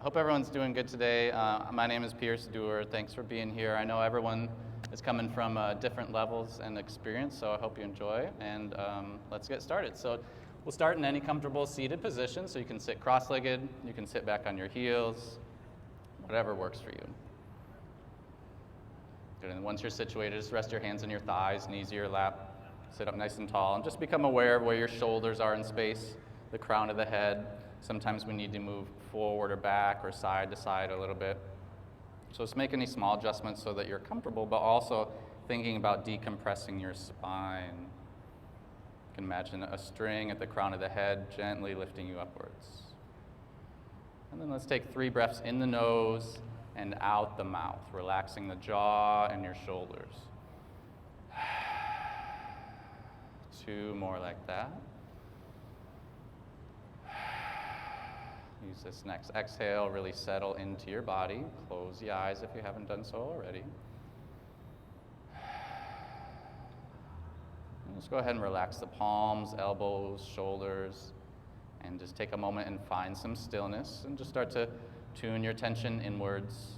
Hope everyone's doing good today. My name is Pierce Dewar. Thanks for being here. I know everyone is coming from different levels and experience, so I hope you enjoy. And let's get started. So we'll start in any comfortable seated position. So you can sit cross-legged, you can sit back on your heels, whatever works for you. Good. And once you're situated, just rest your hands on your thighs, knees to your lap. Sit up nice and tall, and just become aware of where your shoulders are in space, the crown of the head. Sometimes we need to move forward or back or side to side a little bit. So just make any small adjustments so that you're comfortable, but also thinking about decompressing your spine. You can imagine a string at the crown of the head gently lifting you upwards. And then let's take 3 breaths in the nose and out the mouth, relaxing the jaw and your shoulders. 2 more like that. Use this next exhale, really settle into your body. Close the eyes if you haven't done so already. And just go ahead and relax the palms, elbows, shoulders, and just take a moment and find some stillness and just start to tune your attention inwards.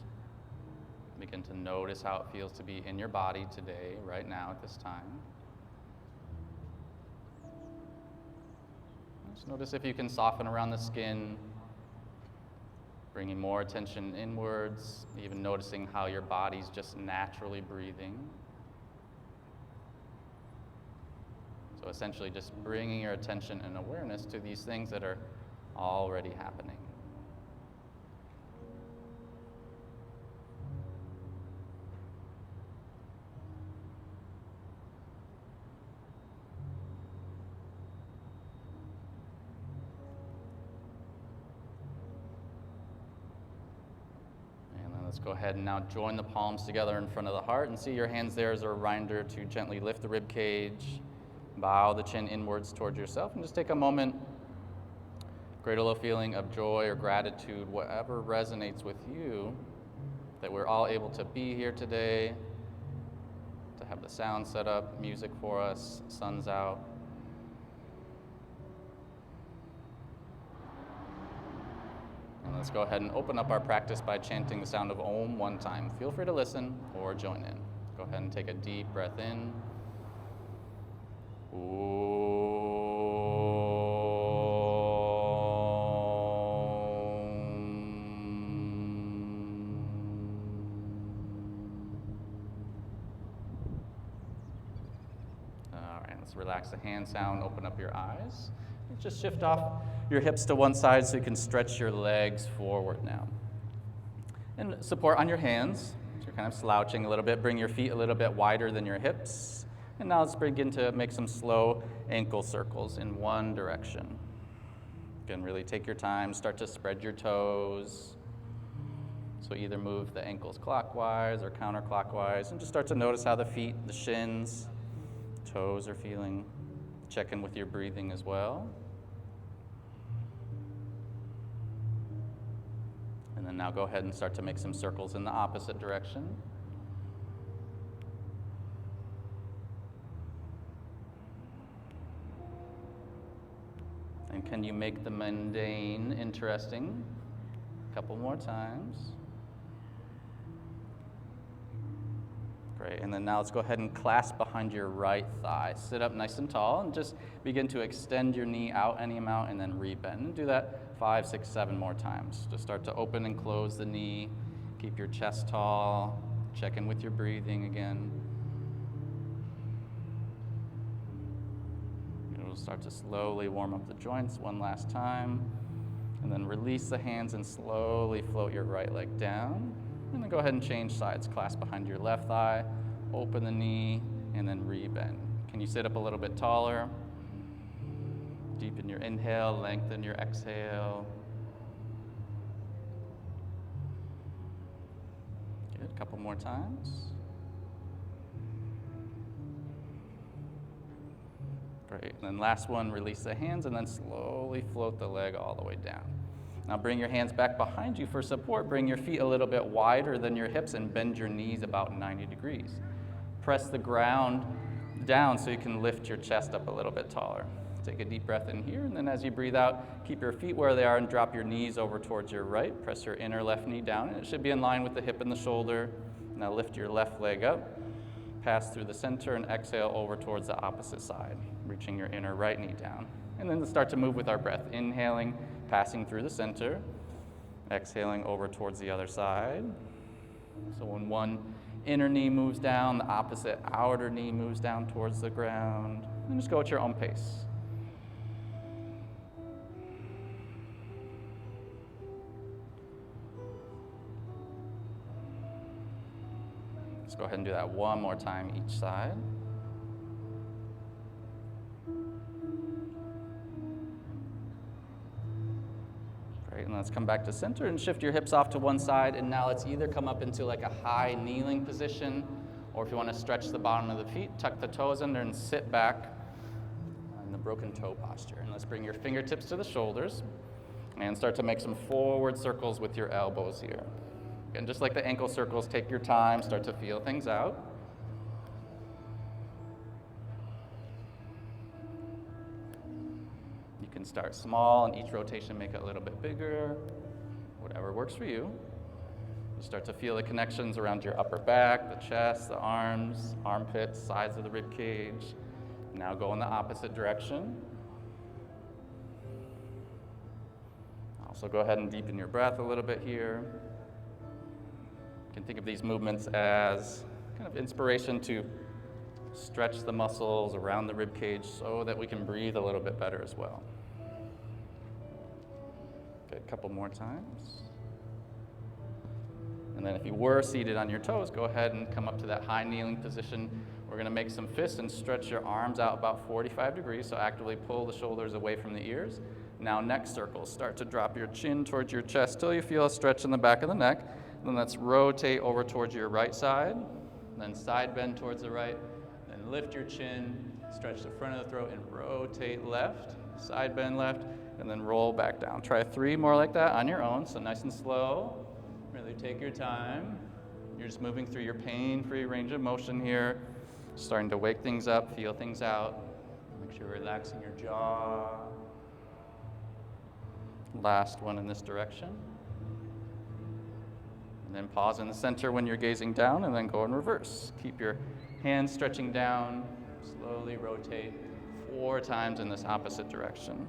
Begin to notice how it feels to be in your body today, right now at this time. Just notice if you can soften around the skin, bringing more attention inwards, even noticing how your body's just naturally breathing. So essentially just bringing your attention and awareness to these things that are already happening. Let's go ahead and now join the palms together in front of the heart and see your hands there as a reminder to gently lift the rib cage, bow the chin inwards towards yourself, and just take a moment, create a little feeling of joy or gratitude, whatever resonates with you, that we're all able to be here today, to have the sound set up, music for us, sun's out. And let's go ahead and open up our practice by chanting the sound of Om 1 time. Feel free to listen or join in. Go ahead and take a deep breath in. Om. All right, let's relax the hand sound, open up your eyes. Just shift off your hips to one side so you can stretch your legs forward now. And support on your hands. So you're kind of slouching a little bit. Bring your feet a little bit wider than your hips. And now let's begin to make some slow ankle circles in one direction. Again, really take your time. Start to spread your toes. So either move the ankles clockwise or counterclockwise. And just start to notice how the feet, the shins, toes are feeling. Check in with your breathing as well. And then now go ahead and start to make some circles in the opposite direction. And can you make the mundane interesting? A couple more times. Great, and then now let's go ahead and clasp behind your right thigh. Sit up nice and tall and just begin to extend your knee out any amount and then rebend. And do that 5, 6, 7 more times. Just start to open and close the knee. Keep your chest tall. Check in with your breathing again. You'll start to slowly warm up the joints one last time. And then release the hands and slowly float your right leg down. And then go ahead and change sides. Clasp behind your left thigh, open the knee, and then rebend. Can you sit up a little bit taller? Deepen your inhale, lengthen your exhale. Good, a couple more times. Great, and then last one, release the hands and then slowly float the leg all the way down. Now bring your hands back behind you for support. Bring your feet a little bit wider than your hips and bend your knees about 90 degrees. Press the ground down so you can lift your chest up a little bit taller. Take a deep breath in here, and then as you breathe out, keep your feet where they are and drop your knees over towards your right. Press your inner left knee down, and it should be in line with the hip and the shoulder. Now lift your left leg up, pass through the center, and exhale over towards the opposite side, reaching your inner right knee down. And then start to move with our breath, inhaling, passing through the center, exhaling over towards the other side. So when one inner knee moves down, the opposite outer knee moves down towards the ground. And just go at your own pace. Let's go ahead and do that one more time each side. Great, and let's come back to center and shift your hips off to one side. And now let's either come up into like a high kneeling position, or if you want to stretch the bottom of the feet, tuck the toes under and sit back in the broken toe posture. And let's bring your fingertips to the shoulders and start to make some forward circles with your elbows here. And just like the ankle circles, take your time, start to feel things out. You can start small, and each rotation make it a little bit bigger, whatever works for you. You start to feel the connections around your upper back, the chest, the arms, armpits, sides of the rib cage. Now go in the opposite direction. Also go ahead and deepen your breath a little bit here. You can think of these movements as kind of inspiration to stretch the muscles around the rib cage so that we can breathe a little bit better as well. Good, a couple more times. And then if you were seated on your toes, go ahead and come up to that high kneeling position. We're going to make some fists and stretch your arms out about 45 degrees, so actively pull the shoulders away from the ears. Now neck circles. Start to drop your chin towards your chest till you feel a stretch in the back of the neck. Then let's rotate over towards your right side, then side bend towards the right, then lift your chin, stretch the front of the throat, and rotate left, side bend left, and then roll back down. Try 3 more like that on your own, so nice and slow. Really take your time. You're just moving through your pain-free range of motion here, starting to wake things up, feel things out. Make sure you're relaxing your jaw. Last one in this direction. And then pause in the center when you're gazing down, and then go in reverse. Keep your hands stretching down. Slowly rotate 4 times in this opposite direction.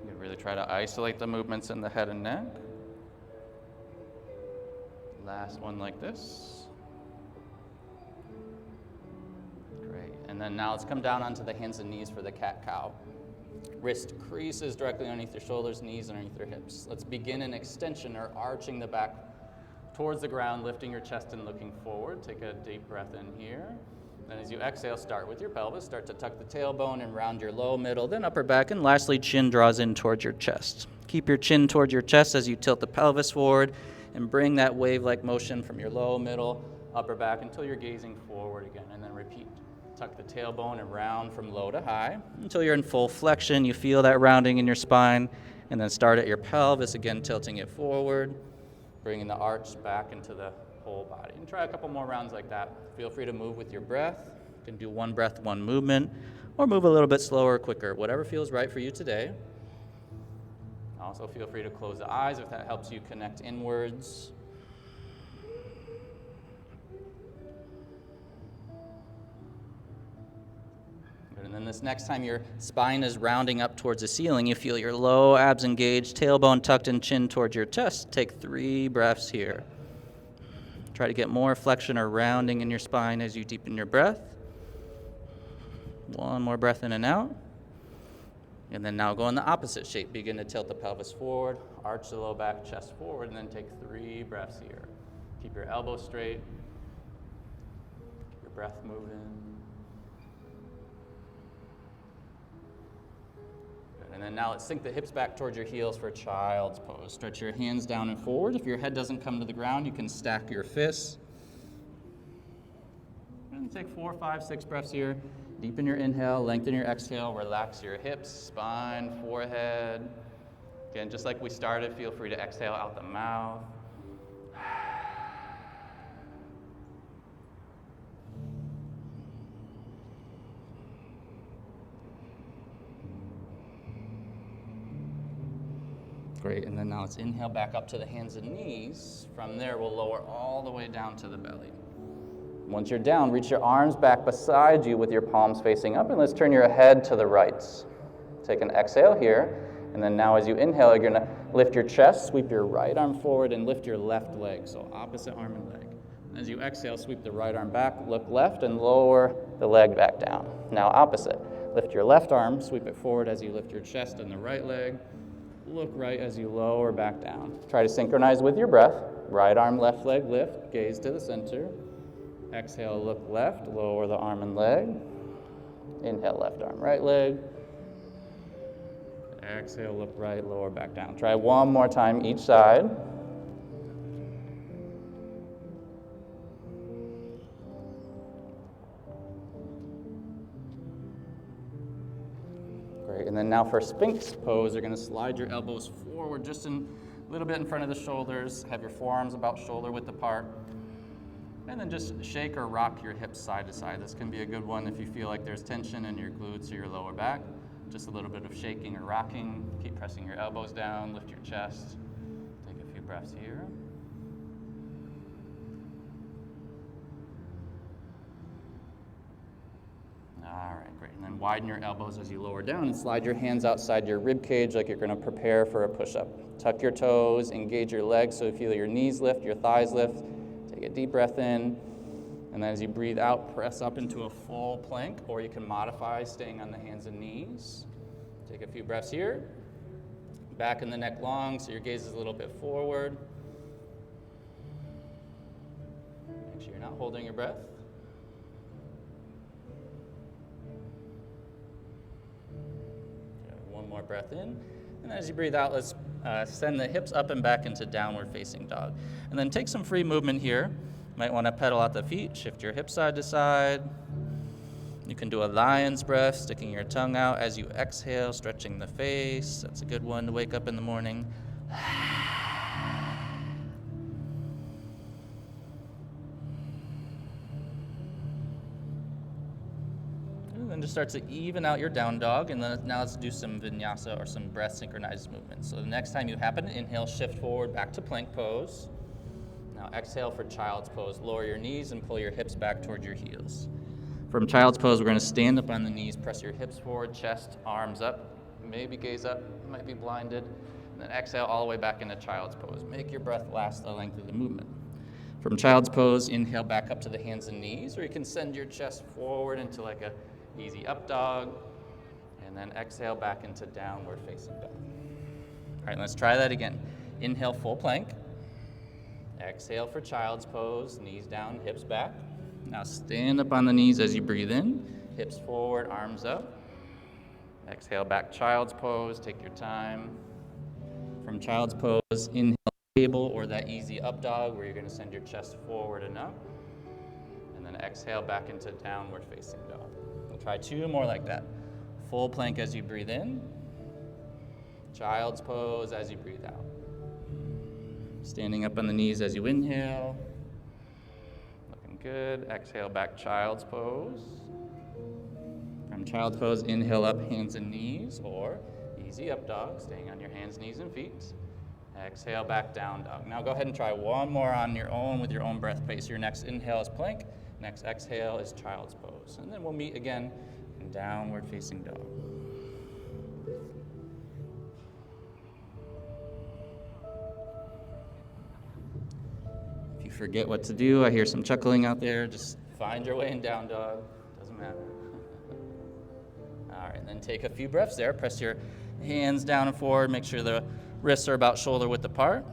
You can really try to isolate the movements in the head and neck. Last one like this. Great. And then now let's come down onto the hands and knees for the cat-cow. Wrist creases directly underneath your shoulders, knees underneath your hips. Let's begin an extension or arching the back towards the ground, lifting your chest and looking forward. Take a deep breath in here. Then as you exhale, start with your pelvis. Start to tuck the tailbone and round your low, middle, then upper back. And lastly, chin draws in towards your chest. Keep your chin towards your chest as you tilt the pelvis forward and bring that wave-like motion from your low, middle, upper back until you're gazing forward again. And then repeat. Tuck the tailbone and round from low to high until you're in full flexion. You feel that rounding in your spine. And then start at your pelvis, again tilting it forward, bringing the arch back into the whole body. And try a couple more rounds like that. Feel free to move with your breath. You can do one breath, one movement, or move a little bit slower or quicker, whatever feels right for you today. Also feel free to close the eyes if that helps you connect inwards. And then this next time your spine is rounding up towards the ceiling, you feel your low abs engaged, tailbone tucked and chin towards your chest. Take 3 breaths here. Try to get more flexion or rounding in your spine as you deepen your breath. One more breath in and out. And then now go in the opposite shape. Begin to tilt the pelvis forward, arch the low back, chest forward, and then take 3 breaths here. Keep your elbows straight. Keep your breath moving. And then now let's sink the hips back towards your heels for child's pose. Stretch your hands down and forward. If your head doesn't come to the ground, you can stack your fists. And take 4, 5, 6 breaths here. Deepen your inhale, lengthen your exhale, relax your hips, spine, forehead. Again, just like we started, feel free to exhale out the mouth. Great, and then now let's inhale back up to the hands and knees. From there, we'll lower all the way down to the belly. Once you're down, reach your arms back beside you with your palms facing up, and let's turn your head to the right. Take an exhale here, and then now as you inhale, you're gonna lift your chest, sweep your right arm forward, and lift your left leg, so opposite arm and leg. As you exhale, sweep the right arm back, look left, and lower the leg back down. Now opposite. Lift your left arm, sweep it forward as you lift your chest and the right leg. Look right as you lower back down. Try to synchronize with your breath. Right arm, left leg, lift, gaze to the center. Exhale, look left, lower the arm and leg. Inhale, left arm, right leg. Exhale, look right, lower back down. Try one more time each side. Great, and then now for Sphinx Pose, you're gonna slide your elbows forward just a little bit in front of the shoulders, have your forearms about shoulder width apart, and then just shake or rock your hips side to side. This can be a good one if you feel like there's tension in your glutes or your lower back. Just a little bit of shaking or rocking. Keep pressing your elbows down, lift your chest. Take a few breaths here. All right, great. And then widen your elbows as you lower down and slide your hands outside your rib cage like you're gonna prepare for a push-up. Tuck your toes, engage your legs so you feel your knees lift, your thighs lift. Take a deep breath in. And then as you breathe out, press up into a full plank, or you can modify staying on the hands and knees. Take a few breaths here. Back in the neck long, so your gaze is a little bit forward. Make sure you're not holding your breath. One more breath in. And as you breathe out, let's send the hips up and back into downward facing dog. And then take some free movement here. Might want to pedal out the feet, shift your hips side to side. You can do a lion's breath, sticking your tongue out as you exhale, stretching the face. That's a good one to wake up in the morning. And then just start to even out your down dog, and then now let's do some vinyasa or some breath synchronized movements. So the next time you happen to inhale, shift forward back to plank pose. Now exhale for child's pose. Lower your knees and pull your hips back toward your heels. From child's pose, we're going to stand up on the knees, press your hips forward, chest, arms up, maybe gaze up, might be blinded, and then exhale all the way back into child's pose. Make your breath last the length of the movement. From child's pose, inhale back up to the hands and knees, or you can send your chest forward into like a easy up dog, and then exhale back into downward facing dog. All right, let's try that again. Inhale, full plank. Exhale for child's pose, knees down, hips back. Now stand up on the knees as you breathe in, hips forward, arms up. Exhale back, child's pose, take your time. From child's pose, inhale table or that easy up dog where you're gonna send your chest forward and up. And then exhale back into downward facing dog. We'll try two more like that. Full plank as you breathe in. Child's pose as you breathe out. Standing up on the knees as you inhale. Looking good. Exhale back, child's pose. From child's pose, inhale up, hands and knees, or easy up dog, staying on your hands, knees, and feet. Exhale back, down dog. Now go ahead and try one more on your own with your own breath pace. Your next inhale is plank. Next exhale is child's pose. And then we'll meet again in downward facing dog. If you forget what to do, I hear some chuckling out there. Just find your way in down dog. Doesn't matter. All right, and then take a few breaths there. Press your hands down and forward. Make sure the wrists are about shoulder width apart.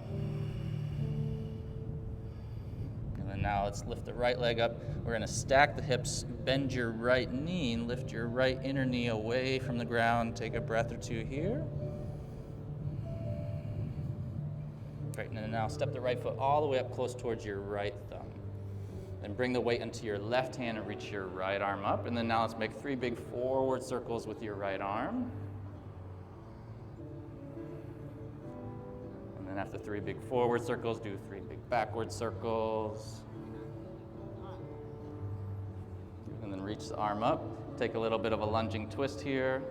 And then now let's lift the right leg up. We're going to stack the hips, bend your right knee, and lift your right inner knee away from the ground. Take a breath or two here. Great, and then now step the right foot all the way up close towards your right thumb. Then bring the weight into your left hand and reach your right arm up. And then now let's make 3 big forward circles with your right arm. And then after 3 big forward circles, do 3 big backward circles. And then reach the arm up. Take a little bit of a lunging twist here.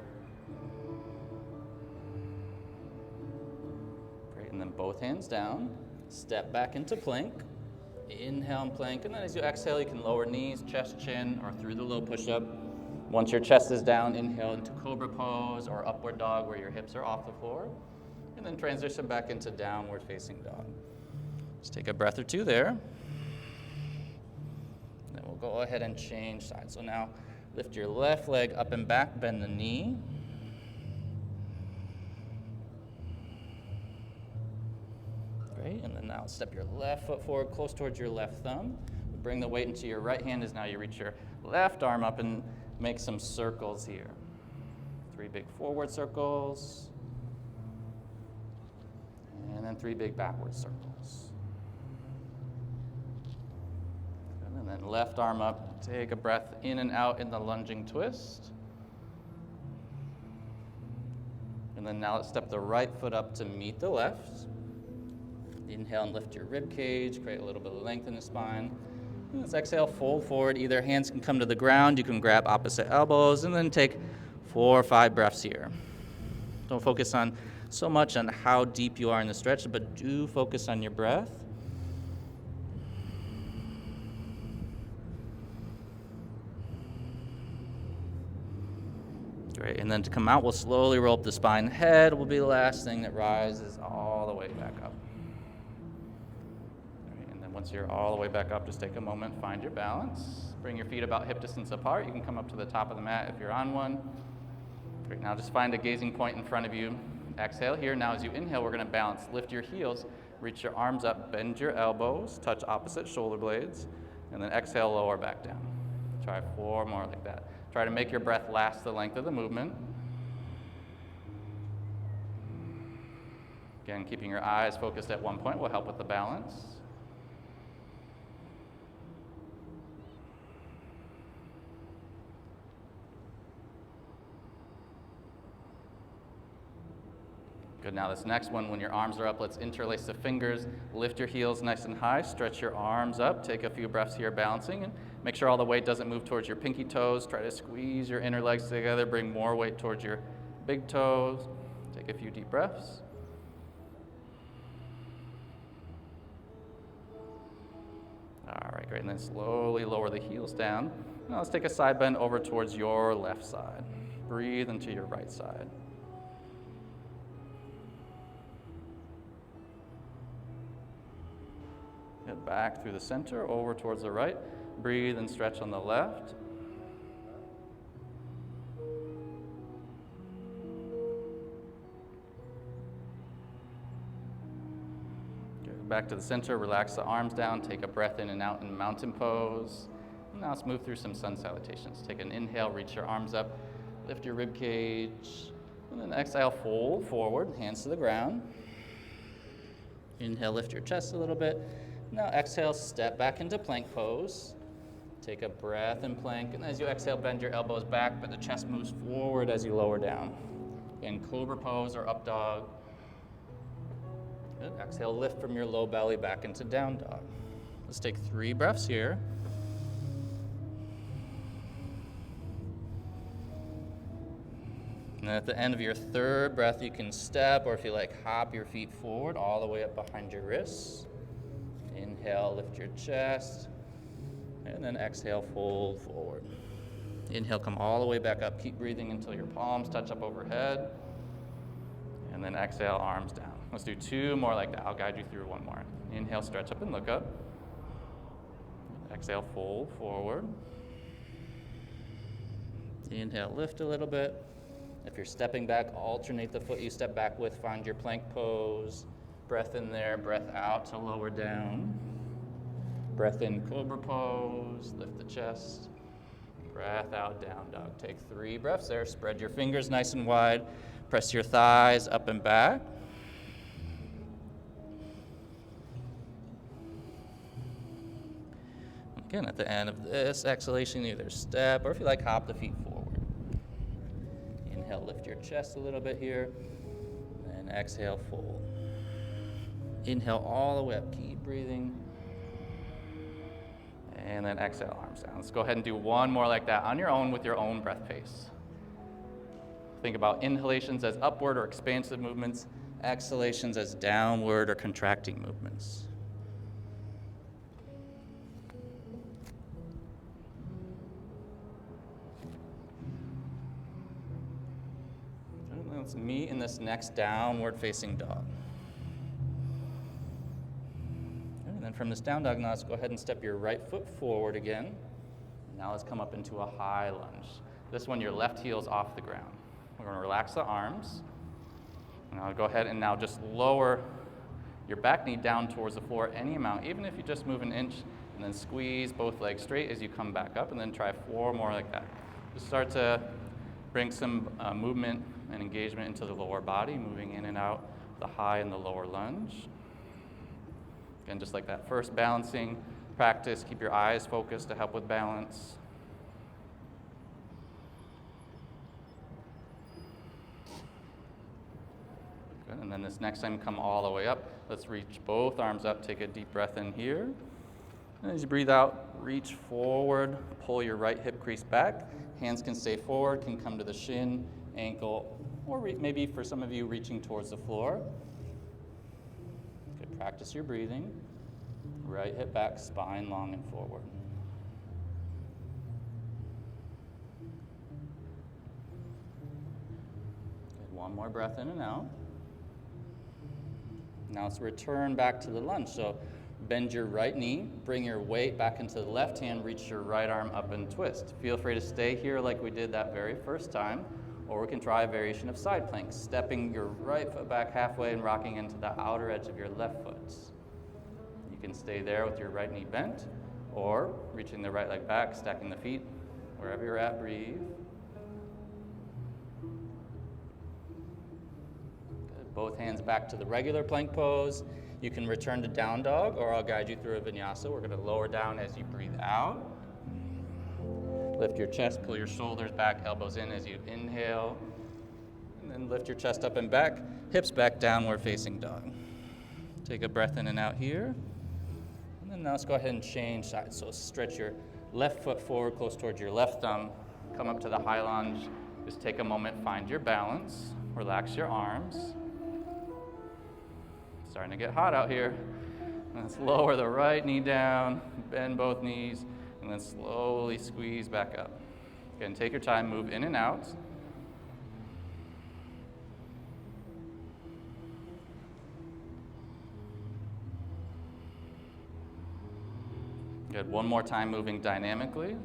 And then both hands down, step back into plank. Inhale and plank, and then as you exhale, you can lower knees, chest, chin, or through the low push-up. Once your chest is down, inhale into Cobra Pose or Upward Dog where your hips are off the floor. And then transition back into Downward Facing Dog. Just take a breath or two there. Then we'll go ahead and change sides. So now lift your left leg up and back, bend the knee. Great, and then now step your left foot forward, close towards your left thumb. Bring the weight into your right hand as now you reach your left arm up and make some circles here. 3 big forward circles. And then 3 big backward circles. And then left arm up, take a breath in and out in the lunging twist. And then now let's step the right foot up to meet the left. Inhale and lift your rib cage, create a little bit of length in the spine. And let's exhale, fold forward. Either hands can come to the ground, you can grab opposite elbows, and then take 4 or 5 breaths here. Don't focus on so much on how deep you are in the stretch, but do focus on your breath. Great, and then to come out, we'll slowly roll up the spine. Head will be the last thing that rises all the way back up. Once you're all the way back up, just take a moment, find your balance. Bring your feet about hip distance apart. You can come up to the top of the mat if you're on one. Great, now just find a gazing point in front of you. Exhale here. Now as you inhale, we're going to balance. Lift your heels, reach your arms up, bend your elbows, touch opposite shoulder blades, and then exhale, lower back down. Try 4 more like that. Try to make your breath last the length of the movement. Again, keeping your eyes focused at one point will help with the balance. Good, now this next one, when your arms are up, let's interlace the fingers, lift your heels nice and high, stretch your arms up, take a few breaths here balancing, and make sure all the weight doesn't move towards your pinky toes. Try to squeeze your inner legs together, bring more weight towards your big toes. Take a few deep breaths. All right, great, and then slowly lower the heels down. Now let's take a side bend over towards your left side. Breathe into your right side. Head back through the center, over towards the right. Breathe and stretch on the left. Get back to the center, relax the arms down, take a breath in and out in mountain pose. And now let's move through some sun salutations. Take an inhale, reach your arms up, lift your rib cage, and then exhale, fold forward, hands to the ground. Inhale, lift your chest a little bit. Now exhale, step back into plank pose. Take a breath in plank, and as you exhale, bend your elbows back, but the chest moves forward as you lower down. In Cobra Pose or Up Dog. Good. Exhale, lift from your low belly back into Down Dog. Let's take 3 breaths here. And at the end of your 3rd breath, you can step, or if you like, hop your feet forward all the way up behind your wrists. Inhale, lift your chest, and then exhale, fold forward. Inhale, come all the way back up. Keep breathing until your palms touch up overhead, and then exhale, arms down. Let's do 2 more like that. I'll guide you through 1 more. Inhale, stretch up and look up. Exhale, fold forward. Inhale, lift a little bit. If you're stepping back, alternate the foot you step back with. Find your plank pose. Breath in there, breath out to lower down. Breath in, Cobra Pose, lift the chest. Breath out, Down Dog. Take 3 breaths there. Spread your fingers nice and wide. Press your thighs up and back. Again, at the end of this exhalation, either step or if you like, hop the feet forward. Inhale, lift your chest a little bit here. And exhale, fold. Inhale all the way up, keep breathing. And then exhale, arms down. Let's go ahead and do 1 more like that on your own with your own breath pace. Think about inhalations as upward or expansive movements. Exhalations as downward or contracting movements. Let's meet in this next downward facing dog. And then from this down dog, now let's go ahead and step your right foot forward again. Now let's come up into a high lunge. This one, your left heel's off the ground. We're going to relax the arms. And I'll go ahead and now just lower your back knee down towards the floor any amount, even if you just move an inch, and then squeeze both legs straight as you come back up, and then try 4 more like that. Just start to bring some movement and engagement into the lower body, moving in and out the high and the lower lunge. Again, just like that first balancing practice, keep your eyes focused to help with balance. Good, and then this next time, come all the way up. Let's reach both arms up, take a deep breath in here. And as you breathe out, reach forward, pull your right hip crease back. Hands can stay forward, can come to the shin, ankle, or maybe for some of you reaching towards the floor. Good, practice your breathing. Right hip back, spine long and forward. Good, one more breath in and out. Now let's return back to the lunge. So bend your right knee, bring your weight back into the left hand, reach your right arm up and twist. Feel free to stay here like we did that very first time, or we can try a variation of side plank, stepping your right foot back halfway and rocking into the outer edge of your left foot. You can stay there with your right knee bent, or reaching the right leg back, stacking the feet. Wherever you're at, breathe. Good. Both hands back to the regular plank pose. You can return to down dog, or I'll guide you through a vinyasa. We're going to lower down as you breathe out. Lift your chest, pull your shoulders back, elbows in as you inhale. And then lift your chest up and back, hips back, downward facing dog. Take a breath in and out here. And then now let's go ahead and change sides. So stretch your left foot forward, close towards your left thumb. Come up to the high lunge. Just take a moment, find your balance. Relax your arms. Starting to get hot out here. Let's lower the right knee down, bend both knees, and then slowly squeeze back up. Again, take your time, move in and out. Good, one more time moving dynamically.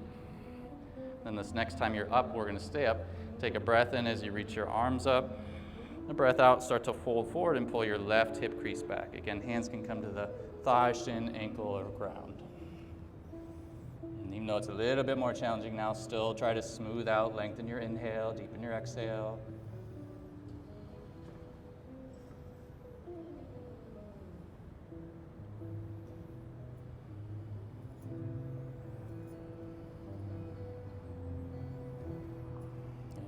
Then this next time you're up, we're gonna stay up. Take a breath in as you reach your arms up. A breath out, start to fold forward and pull your left hip crease back. Again, hands can come to the thigh, shin, ankle, or ground. And even though it's a little bit more challenging now, still try to smooth out, lengthen your inhale, deepen your exhale.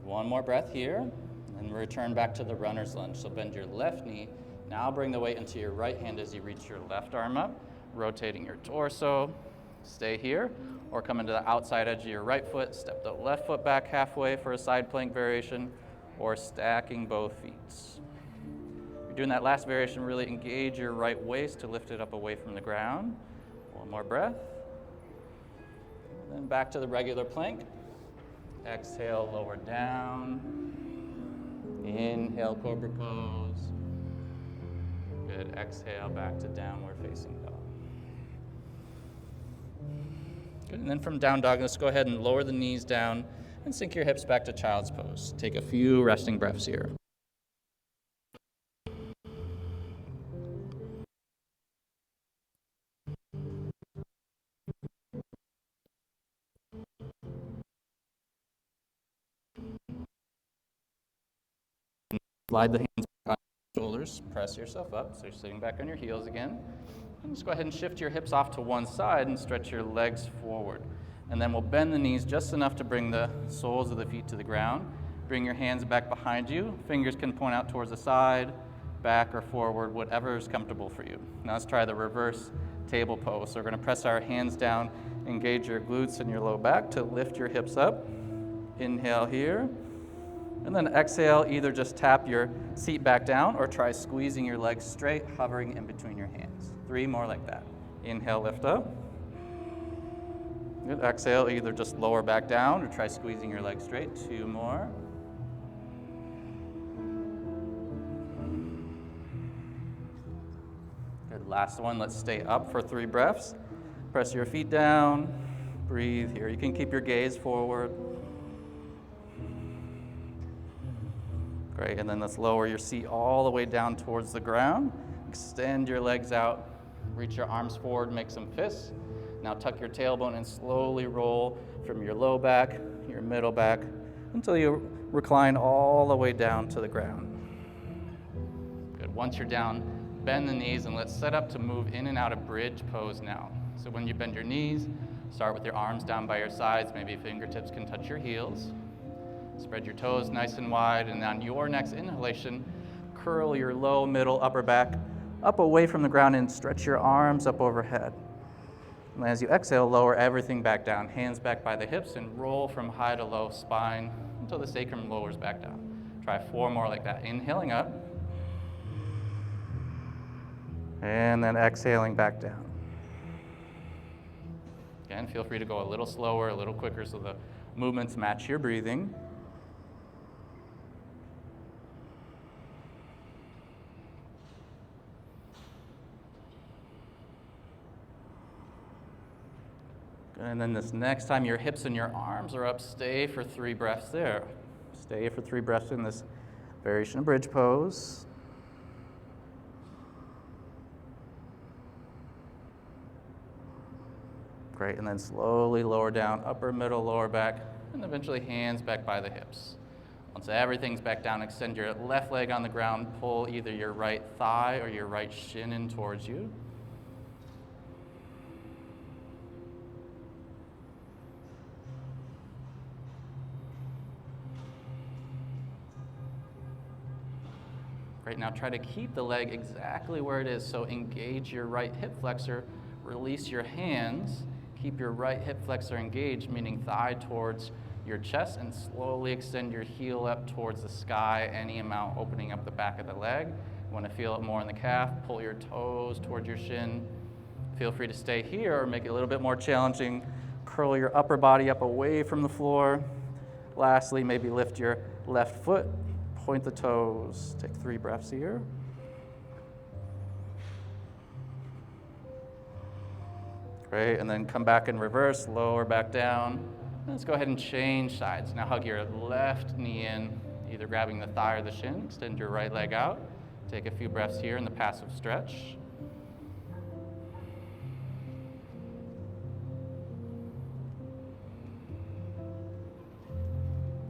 One more breath here. And return back to the runner's lunge. So bend your left knee. Now bring the weight into your right hand as you reach your left arm up, rotating your torso. Stay here, or come into the outside edge of your right foot. Step the left foot back halfway for a side plank variation, or stacking both feet. You're doing that last variation, really engage your right waist to lift it up away from the ground. One more breath. Then back to the regular plank. Exhale, lower down. Inhale, cobra pose. Good, exhale, back to downward facing dog. Good, and then from down dog, let's go ahead and lower the knees down and sink your hips back to child's pose. Take a few resting breaths here. Slide the hands back on your shoulders, press yourself up, so you're sitting back on your heels again. And just go ahead and shift your hips off to one side and stretch your legs forward. And then we'll bend the knees just enough to bring the soles of the feet to the ground. Bring your hands back behind you. Fingers can point out towards the side, back, or forward, whatever is comfortable for you. Now let's try the reverse table pose. So we're going to press our hands down, engage your glutes and your low back to lift your hips up. Inhale here. And then exhale, either just tap your seat back down or try squeezing your legs straight, hovering in between your hands. 3 more like that. Inhale, lift up. Good. Exhale, either just lower back down or try squeezing your legs straight. 2 more. Good. Last one. Let's stay up for 3 breaths. Press your feet down. Breathe here. You can keep your gaze forward. Great, and then let's lower your seat all the way down towards the ground. Extend your legs out, reach your arms forward, make some fists. Now tuck your tailbone and slowly roll from your low back, your middle back, until you recline all the way down to the ground. Good, once you're down, bend the knees and let's set up to move in and out of bridge pose now. So when you bend your knees, start with your arms down by your sides, maybe fingertips can touch your heels. Spread your toes nice and wide, and on your next inhalation, curl your low, middle, upper back up away from the ground and stretch your arms up overhead. And as you exhale, lower everything back down, hands back by the hips, and roll from high to low spine until the sacrum lowers back down. Try 4 more like that. Inhaling up, and then exhaling back down. Again, feel free to go a little slower, a little quicker so the movements match your breathing. And then this next time your hips and your arms are up, stay for 3 breaths there. Stay for 3 breaths in this variation of bridge pose. Great, and then slowly lower down, upper, middle, lower back, and eventually hands back by the hips. Once everything's back down, extend your left leg on the ground, pull either your right thigh or your right shin in towards you. Right now, try to keep the leg exactly where it is. So engage your right hip flexor, release your hands, keep your right hip flexor engaged, meaning thigh towards your chest, and slowly extend your heel up towards the sky, any amount, opening up the back of the leg. You want to feel it more in the calf, pull your toes towards your shin. Feel free to stay here or make it a little bit more challenging. Curl your upper body up away from the floor. Lastly, maybe lift your left foot. Point the toes. Take 3 breaths here. Great, and then come back in reverse, lower back down. Let's go ahead and change sides. Now hug your left knee in, either grabbing the thigh or the shin. Extend your right leg out. Take a few breaths here in the passive stretch.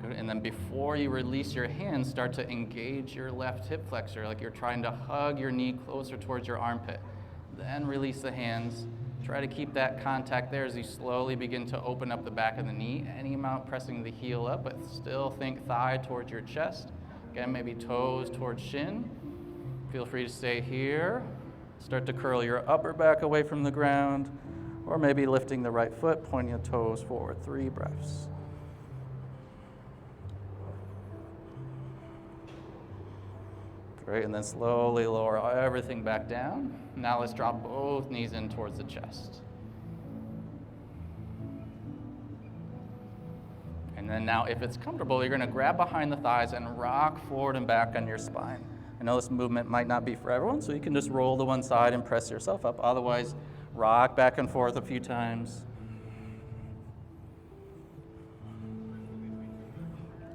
And then before you release your hands, start to engage your left hip flexor, like you're trying to hug your knee closer towards your armpit. Then release the hands. Try to keep that contact there as you slowly begin to open up the back of the knee. Any amount pressing the heel up, but still think thigh towards your chest. Again, maybe toes towards shin. Feel free to stay here. Start to curl your upper back away from the ground, or maybe lifting the right foot, pointing the toes forward. 3 breaths. Great, and then slowly lower everything back down. Now let's drop both knees in towards the chest. And then now, if it's comfortable, you're gonna grab behind the thighs and rock forward and back on your spine. I know this movement might not be for everyone, so you can just roll to one side and press yourself up. Otherwise, rock back and forth a few times.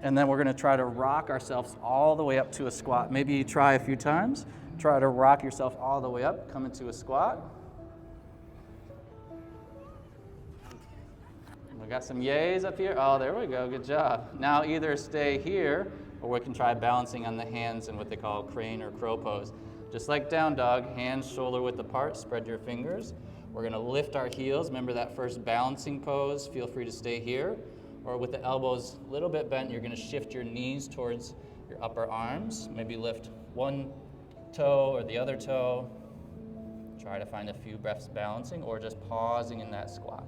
And then we're gonna try to rock ourselves all the way up to a squat. Maybe you try a few times. Try to rock yourself all the way up, come into a squat. We got some yays up here. Oh, there we go, good job. Now either stay here, or we can try balancing on the hands in what they call crane or crow pose. Just like down dog, hands shoulder width apart, spread your fingers. We're gonna lift our heels. Remember that first balancing pose, feel free to stay here. Or with the elbows a little bit bent, you're gonna shift your knees towards your upper arms. Maybe lift one toe or the other toe. Try to find a few breaths balancing, or just pausing in that squat.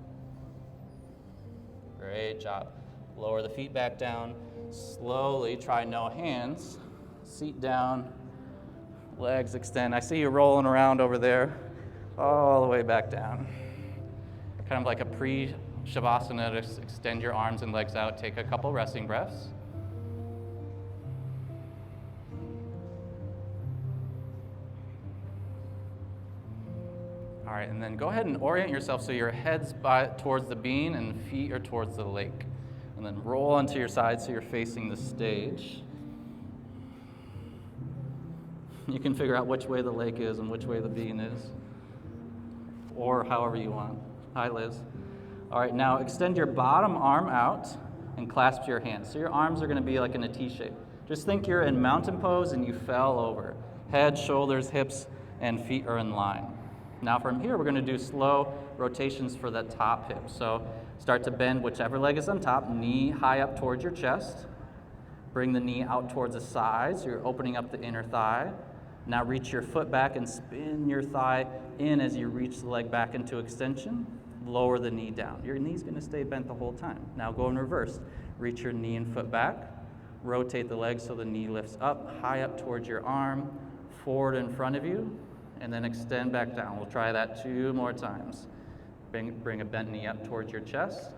Great job. Lower the feet back down. Slowly try no hands. Seat down, legs extend. I see you rolling around over there, all the way back down. Kind of like a pre-Shavasana, to extend your arms and legs out. Take a couple resting breaths. All right, and then go ahead and orient yourself so your head's towards the bean and feet are towards the lake. And then roll onto your side so you're facing the stage. You can figure out which way the lake is and which way the bean is, or however you want. Hi, Liz. All right, now extend your bottom arm out and clasp your hands. So your arms are going to be like in a T shape. Just think you're in mountain pose and you fell over. Head, shoulders, hips, and feet are in line. Now from here, we're going to do slow rotations for the top hip. So start to bend whichever leg is on top, knee high up towards your chest. Bring the knee out towards the side, so you're opening up the inner thigh. Now reach your foot back and spin your thigh in as you reach the leg back into extension. Lower the knee down. Your knee's going to stay bent the whole time. Now go in reverse. Reach your knee and foot back. Rotate the leg so the knee lifts up, high up towards your arm, forward in front of you, and then extend back down. We'll try that 2 more times. Bring a bent knee up towards your chest.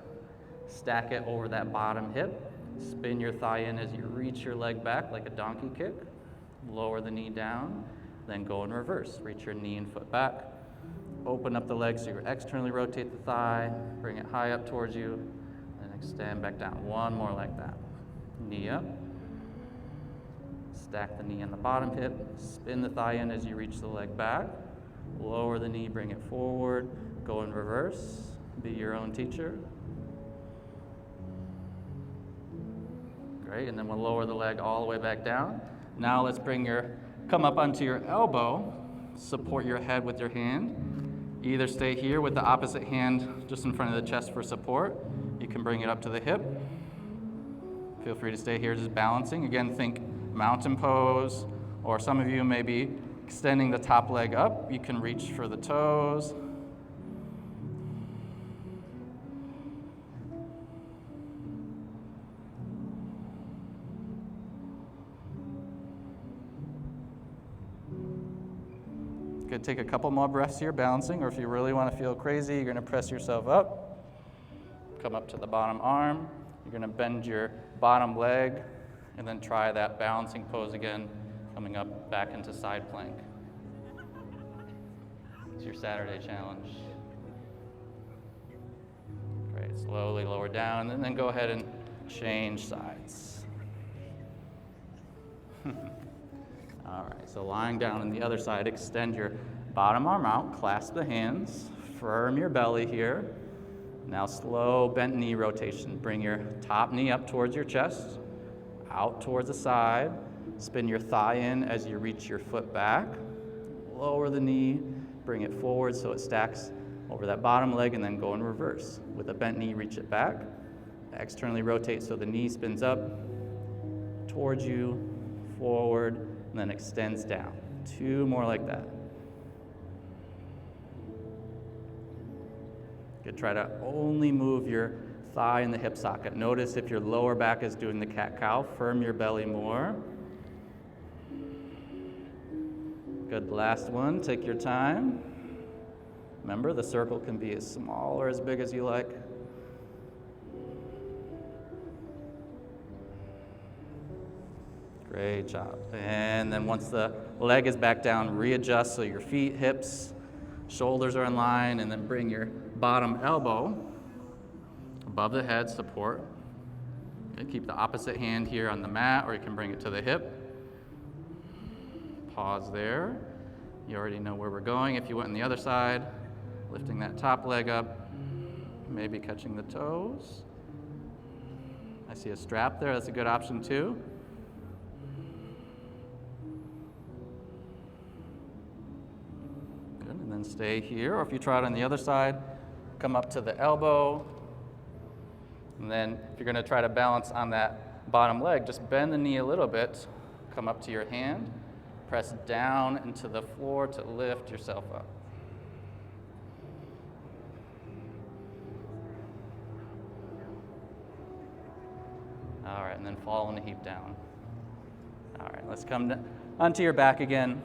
Stack it over that bottom hip. Spin your thigh in as you reach your leg back like a donkey kick. Lower the knee down, then go in reverse. Reach your knee and foot back. Open up the leg so you externally rotate the thigh. Bring it high up towards you, and extend back down. 1 more like that. Knee up. Stack the knee on the bottom hip. Spin the thigh in as you reach the leg back. Lower the knee, bring it forward. Go in reverse. Be your own teacher. Great, and then we'll lower the leg all the way back down. Now let's come up onto your elbow. Support your head with your hand. Either stay here with the opposite hand just in front of the chest for support. You can bring it up to the hip. Feel free to stay here just balancing. Again, think mountain pose, or some of you may be extending the top leg up. You can reach for the toes. Good, take a couple more breaths here, balancing, or if you really want to feel crazy, you're going to press yourself up. Come up to the bottom arm. You're going to bend your bottom leg, and then try that balancing pose again, coming up back into side plank. It's your Saturday challenge. Great, slowly lower down, and then go ahead and change sides. All right, so lying down on the other side, extend your bottom arm out, clasp the hands, firm your belly here. Now slow bent knee rotation. Bring your top knee up towards your chest, out towards the side. Spin your thigh in as you reach your foot back. Lower the knee, bring it forward so it stacks over that bottom leg, and then go in reverse. With a bent knee, reach it back. Externally rotate so the knee spins up towards you, forward, and then extends down. 2 more like that. Good, try to only move your thigh in the hip socket. Notice if your lower back is doing the cat-cow, firm your belly more. Good, last one, take your time. Remember, the circle can be as small or as big as you like. Great job. And then once the leg is back down, readjust so your feet, hips, shoulders are in line, and then bring your bottom elbow above the head, support. Okay, keep the opposite hand here on the mat, or you can bring it to the hip. Pause there. You already know where we're going. If you went on the other side, lifting that top leg up, maybe catching the toes. I see a strap there. That's a good option too. Good, and then stay here. Or if you try it on the other side, come up to the elbow. And then if you're going to try to balance on that bottom leg, just bend the knee a little bit. Come up to your hand. Press down into the floor to lift yourself up. All right, and then fall in a heap down. All right, let's come onto your back again.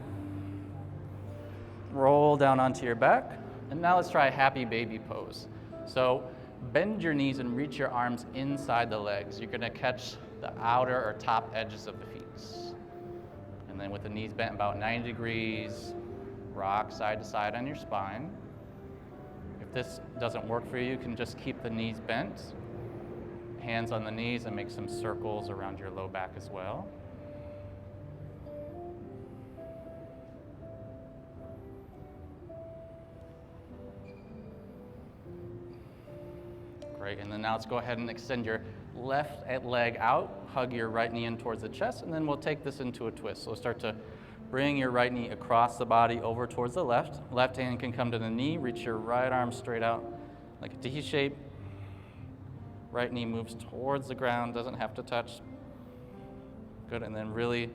Roll down onto your back. And now let's try a happy baby pose. So bend your knees and reach your arms inside the legs. You're going to catch the outer or top edges of the feet. And then with the knees bent about 90 degrees, rock side to side on your spine. If this doesn't work for you, you can just keep the knees bent, hands on the knees, and make some circles around your low back as well. Great, and then now let's go ahead and extend your left leg out, hug your right knee in towards the chest, and then we'll take this into a twist. So start to bring your right knee across the body over towards the left. Left hand can come to the knee, reach your right arm straight out like a D shape. Right knee moves towards the ground, doesn't have to touch. Good, and then really,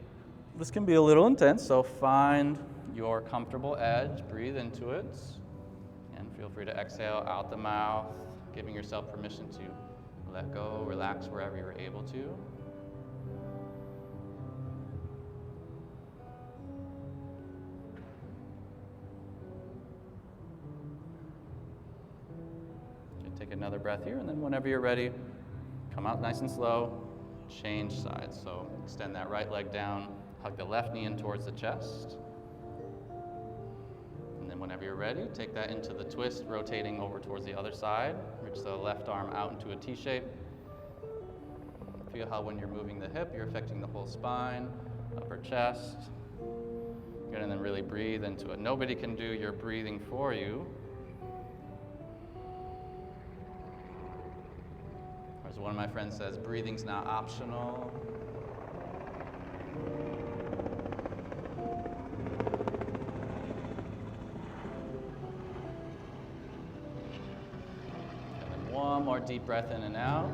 this can be a little intense, so find your comfortable edge, breathe into it, and feel free to exhale out the mouth, giving yourself permission to let go, relax wherever you're able to. Take another breath here, and then whenever you're ready, come out nice and slow, change sides. So extend that right leg down, hug the left knee in towards the chest. And then whenever you're ready, take that into the twist, rotating over towards the other side. Reach the left arm out into a T shape. Feel how when you're moving the hip, you're affecting the whole spine, upper chest. Good, and then really breathe into it. Nobody can do your breathing for you. As one of my friends says, breathing's not optional. And then one more deep breath in and out.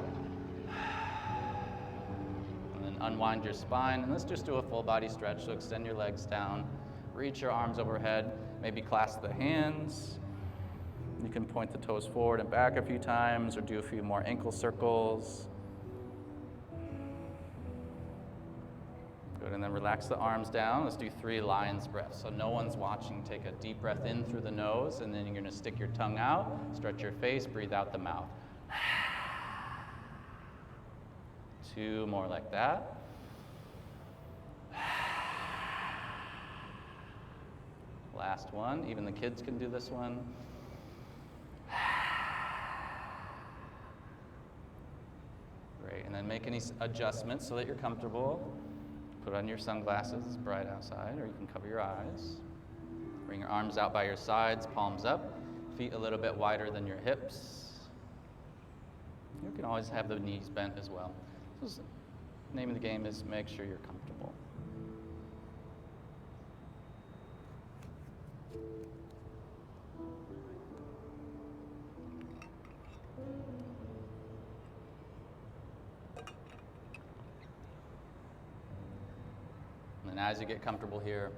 And then unwind your spine. And let's just do a full body stretch. So extend your legs down, reach your arms overhead, maybe clasp the hands. You can point the toes forward and back a few times or do a few more ankle circles. Good, and then relax the arms down. Let's do 3 lion's breaths. So no one's watching. Take a deep breath in through the nose, and then you're gonna stick your tongue out, stretch your face, breathe out the mouth. 2 more like that. Last one, even the kids can do this one. Great, and then make any adjustments so that you're comfortable. Put on your sunglasses, it's bright outside, or you can cover your eyes. Bring your arms out by your sides, palms up, feet a little bit wider than your hips. You can always have the knees bent as well. So the name of the game is make sure you're comfortable. And as you get comfortable here,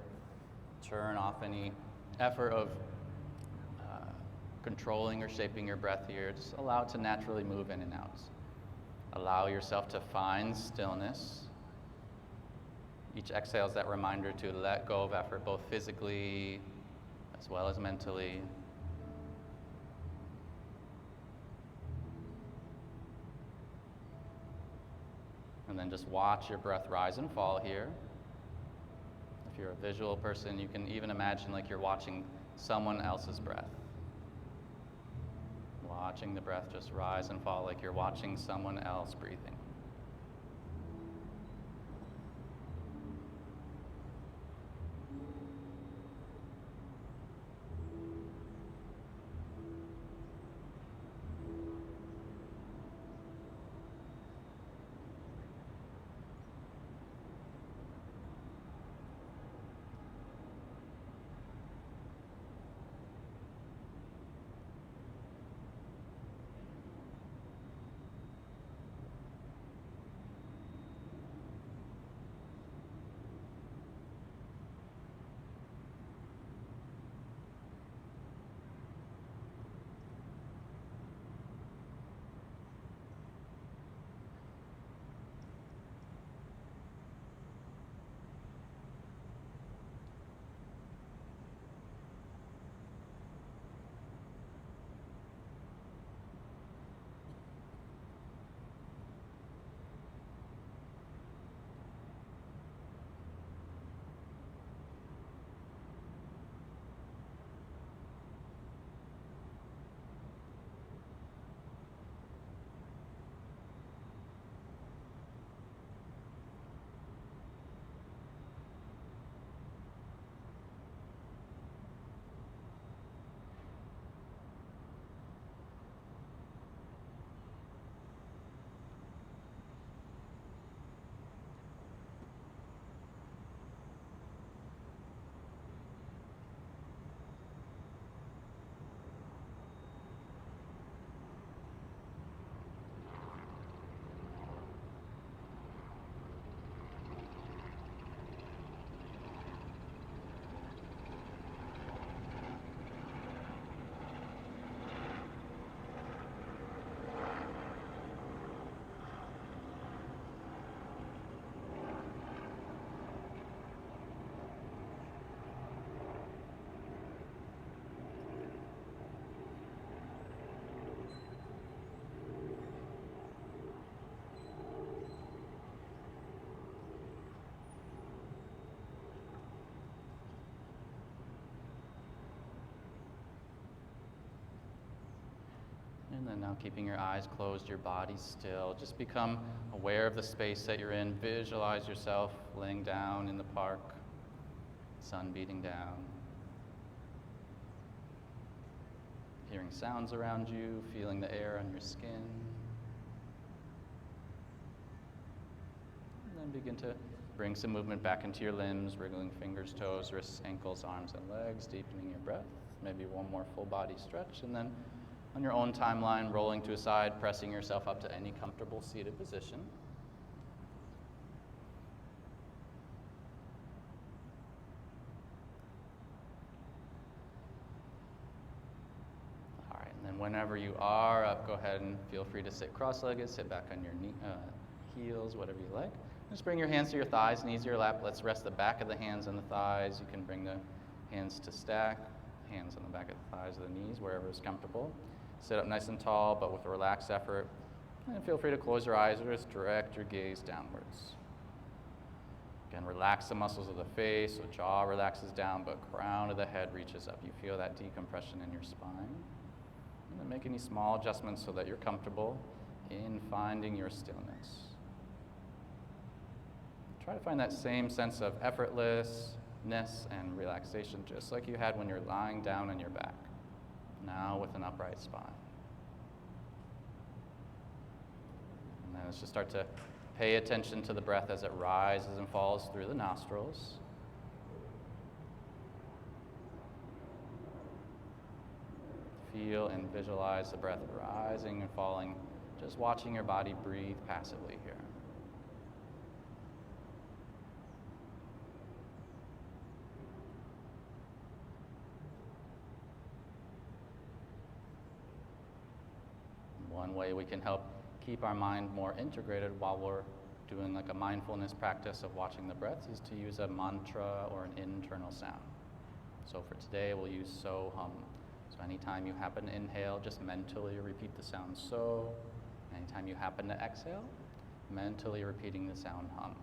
turn off any effort of controlling or shaping your breath here. Just allow it to naturally move in and out. Allow yourself to find stillness. Each exhale is that reminder to let go of effort, both physically as well as mentally. And then just watch your breath rise and fall here. If you're a visual person, you can even imagine like you're watching someone else's breath. Watching the breath just rise and fall like you're watching someone else breathing. And then now keeping your eyes closed, your body still. Just become aware of the space that you're in. Visualize yourself laying down in the park, sun beating down. Hearing sounds around you, feeling the air on your skin. And then begin to bring some movement back into your limbs, wriggling fingers, toes, wrists, ankles, arms, and legs, deepening your breath. Maybe one more full body stretch, and then on your own timeline, rolling to a side, pressing yourself up to any comfortable seated position. All right, and then whenever you are up, go ahead and feel free to sit cross-legged, sit back on your heels, whatever you like. Just bring your hands to your thighs, knees to your lap. Let's rest the back of the hands on the thighs. You can bring the hands to stack, hands on the back of the thighs or the knees, wherever is comfortable. Sit up nice and tall, but with a relaxed effort. And feel free to close your eyes or just direct your gaze downwards. Again, relax the muscles of the face, so jaw relaxes down, but crown of the head reaches up. You feel that decompression in your spine. And then make any small adjustments so that you're comfortable in finding your stillness. Try to find that same sense of effortlessness and relaxation, just like you had when you're lying down on your back. Now with an upright spine. And then let's just start to pay attention to the breath as it rises and falls through the nostrils. Feel and visualize the breath rising and falling, just watching your body breathe passively here. One way we can help keep our mind more integrated while we're doing like a mindfulness practice of watching the breath is to use a mantra or an internal sound. So for today, we'll use so, hum. So anytime you happen to inhale, just mentally repeat the sound so. Anytime you happen to exhale, mentally repeating the sound hum.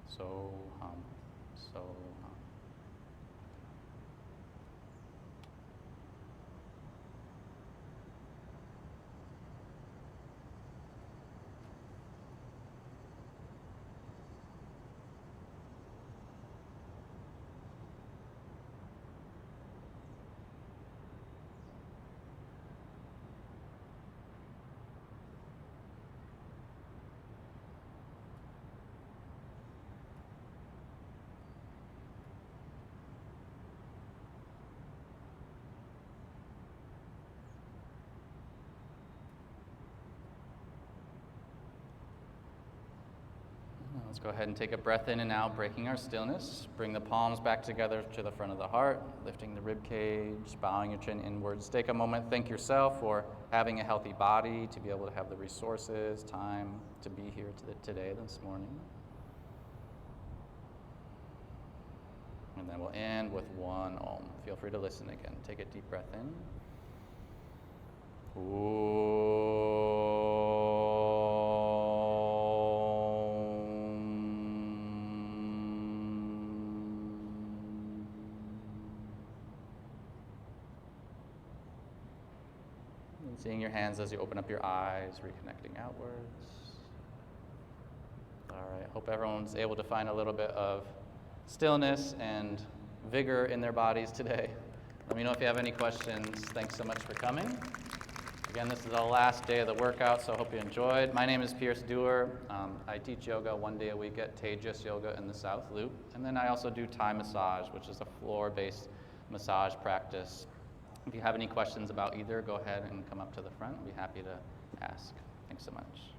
So, hum, so, hum. Let's go ahead and take a breath in and out, breaking our stillness. Bring the palms back together to the front of the heart, lifting the rib cage, bowing your chin inwards. Take a moment, thank yourself for having a healthy body, to be able to have the resources, time to be here today, this morning. And then we'll end with one Om. Feel free to listen again. Take a deep breath in. Seeing your hands as you open up your eyes, reconnecting outwards. All right, hope everyone's able to find a little bit of stillness and vigor in their bodies today. Let me know if you have any questions. Thanks so much for coming. Again, this is the last day of the workout, so I hope you enjoyed. My name is Pierce Dewar. I teach yoga one day a week at Tejas Yoga in the South Loop. And then I also do Thai massage, which is a floor-based massage practice. If you have any questions about either, go ahead and come up to the front. I'll be happy to ask. Thanks so much.